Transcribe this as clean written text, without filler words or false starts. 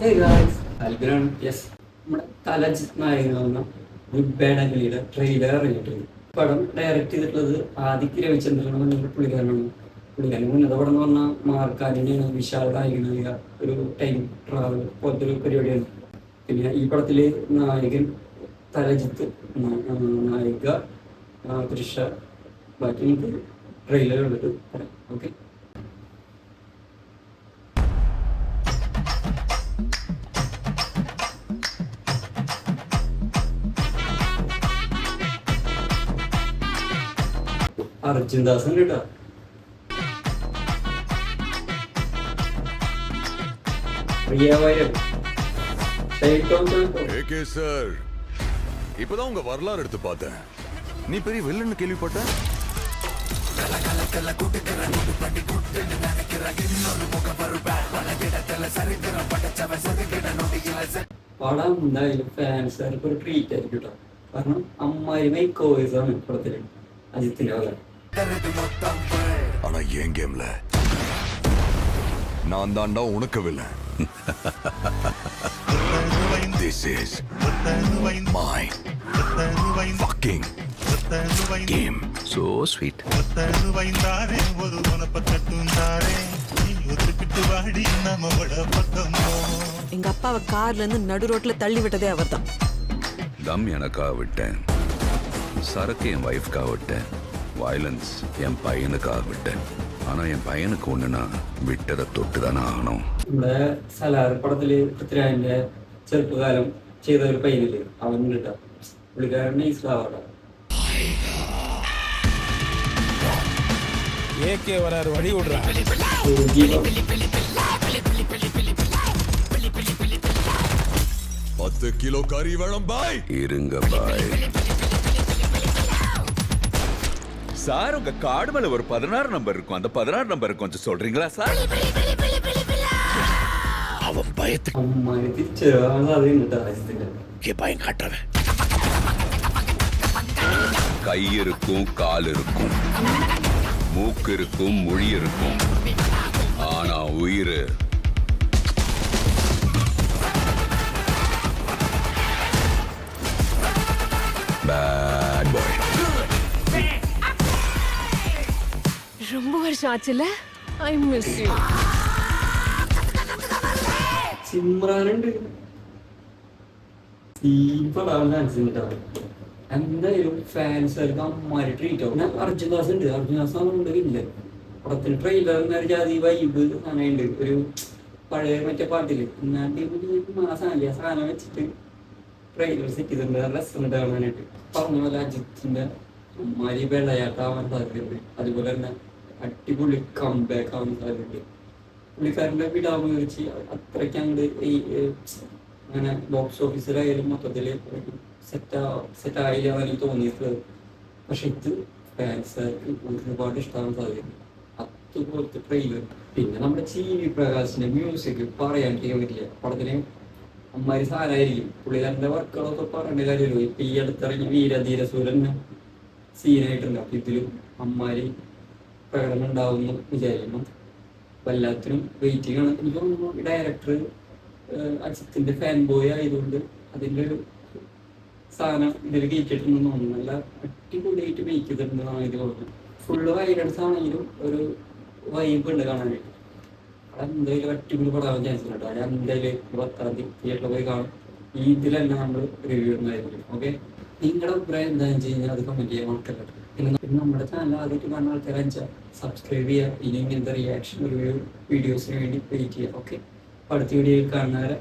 Hey guys, Albion, yes. നമ്മുടെ തലജിത് നായകൻ എന്ന ഗുഡ് ട്രെയിലർ ഇറങ്ങിയിട്ടുണ്ട്. പടം ഡയറക്റ്റ് ചെയ്തിട്ടുള്ളത് ആദിത്യ രവിചന്ദ്രൻ എന്ന പുള്ളിക്കാരനാണ്. പുള്ളിക്കാരൻ മുന്നത്തെ പടം എന്ന് പറഞ്ഞാൽ മാർക്കാനിനെയാണ് വിശാൽ നായകനായ ഒരു ടൈം ട്രാവൽ പോലത്തെ ഒരു പരിപാടിയാണ്. പിന്നെ ഈ പടത്തില് നായകൻ തലജിത്ത്, നായിക തൃഷ. ബാക്കി നമുക്ക് ട്രെയിലർ കണ്ടിട്ട് പറയാം. ഓക്കെ. അർജുൻ ദാസൻ കേട്ടോ. இப்பதான் உங்க வரலாறு எடுத்து பார்த்தேன். நீ பெரிய வில்லன்னு கேள்விப்பட்ட. പടം എന്തായാലും ഫാൻസുകാർക്ക് ഒരു ട്രീറ്റ് ആയിരിക്കും കേട്ടോ. കാരണം അമ്മായി മേക്കോവേഴ്സാണ് പടത്തില് അജിത്തിന്റെ വക. ஆனா என் கேம்ல நான் தாண்டா உனக்கு villain. This is my fucking game. So sweet. எங்க அப்பாவை கார்ல இருந்து நடு ரோட்ல தள்ளி விட்டதே அவர்தான். தம் எனக்காக விட்டேன், சரக்கு என் வைஃப்காக விட்டேன், வயலன்ஸ் என் பையனுக்காக விட்டேன். ஆனா என் பையனுக்கு ஒண்ணுனா விட்டதை தொட்டு தானே ஆகணும். നമ്മുടെ സലാർ പടത്തില് പൃഥ്വിരാജിന്റെ ചെറുപ്പകാലം ചെയ്ത ഒരു പയ്യനില്ലേ, അവൻ കിട്ടാ പുള്ളിക്കാരനെ ഇസ്ലാവാട്ടോ. வழி விடுறா 10 கிலோ கறி வேணும் பாய். இருங்க பாய். சார், உங்க கார்டு மேல ஒரு 16 நம்பர் இருக்கும். அந்த 16 நம்பர் கொஞ்சம் சொல்றீங்களா சார்? அவன் பயத்துக்கு അമ്മായി തിരിച്ചു കിട്ടാ അജിത്തിന്റെ பயம் காட்டுறவன். கை இருக்கும், கால் இருக்கும், மூக்கு இருக்கும், மொழி இருக்கும், ஆனா உயிர் பேட் பாய். ரொம்ப வருஷம் ஆச்சுல. I miss you. സിമ്രാനുണ്ട്. എന്തായാലും ഫാൻസുകാർക്ക് അമ്മാരി ട്രീറ്റ് ആവും. പിന്നെ അർജുൻ ദാസ് ഉണ്ട്. അർജുൻ ദാസ് ഇല്ല പടത്തിന്. ട്രെയിലർ ജാതി വൈബ് സാധനമുണ്ട്. ഒരു പഴയ മറ്റേ പാട്ടില് സാധനം സാധനം വെച്ചിട്ട് ട്രെയിലർ സെറ്റ് ചെയ്തിട്ടുണ്ട്. നല്ല രസമുണ്ട് കാണാനായിട്ട്. പറഞ്ഞ പോലെ അജിത്തിന്റെ അമ്മാരി വെള്ളയാട്ടാവാൻ സാധ്യതയുണ്ട്. അതുപോലെ തന്നെ അടിപൊളി കംബാക്ക് ആവാൻ സാധ്യതയുണ്ട്. പുള്ളിക്കാരൻ്റെ വിടാവ് വെച്ച് അത്രയ്ക്ക് അങ്ങോട്ട് ഈ അങ്ങനെ ബോക്സ് ഓഫീസിലായാലും മൊത്തത്തില് സെറ്റായില്ല എനിക്ക് തോന്നിയിട്ടുള്ളത്. പക്ഷെ ഇത് ഫാൻസുകാർക്ക് ഒരുപാട് ഇഷ്ടമാകാൻ സാധ്യതയുണ്ട്. അതുപോലത്തെ ട്രെയിലർ. പിന്നെ നമ്മുടെ CV പ്രകാശിന്റെ മ്യൂസിക് പറയാൻ പറ്റില്ല. പടത്തിന് അമ്മാരി സാധനമായിരിക്കും. പുള്ളിക്കാരൻ്റെ വർക്കുകളൊക്കെ പറയേണ്ട കാര്യമല്ലോ. ഇപ്പൊ ഈ അടുത്തിറങ്ങി വീരധീരസൂരന് സീനായിട്ടുണ്ട്. അപ്പൊ ഇതിലും അമ്മാരി പ്രകടനം ഉണ്ടാവുമെന്ന് വിചാരിക്കുന്നു. എല്ലാത്തിനും വെയിറ്റിംഗ് ആണ്. എനിക്ക് തോന്നുന്നു ഈ ഡയറക്ടർ അജിത്തിന്റെ ഫാൻ ബോയ് ആയതുകൊണ്ട് അതിൻ്റെ ഒരു സാധനം ഇതിൽ കയറ്റിട്ടുണ്ടെന്ന് തോന്നുന്നു. നല്ല അടിപൊളിയായിട്ട് മേക്ക് ചെയ്തിട്ടുണ്ടെന്നാണ് ഇത് തോന്നുന്നത്. ഫുള്ള് വയലൻസ് ആണെങ്കിലും ഒരു വൈബ് ഉണ്ട് കാണാനായിട്ട്. അവിടെ എന്തായാലും അടിപൊളി പടാവാൻ ചാൻസ് ഉണ്ട് കേട്ടോ. ഞാൻ എന്തായാലും 10-ാം തീയതി തിയേറ്ററിൽ പോയി കാണും. ഈ ഇതിൽ തന്നെ നമ്മൾ റിവ്യൂ ഉണ്ടായിരിക്കും. ഓക്കെ. നിങ്ങളുടെ അഭിപ്രായം എന്താണെന്ന് വെച്ച് കഴിഞ്ഞാൽ അത് കമന്റ് ചെയ്യാൻ മറക്കരുത്. പിന്നെ നമ്മുടെ ചാനൽ ആദ്യമായിട്ട് കാണുന്ന ആൾക്കാരെ സബ്സ്ക്രൈബ് ചെയ്യുക. ഇനി ഇങ്ങനത്തെ റിയാക്ഷൻ റിവ്യൂ വീഡിയോസിന് വേണ്ടി വെയിറ്റ് ചെയ്യുക. ഓക്കെ. അടുത്ത വീഡിയോയിൽ കാണുന്നവരെ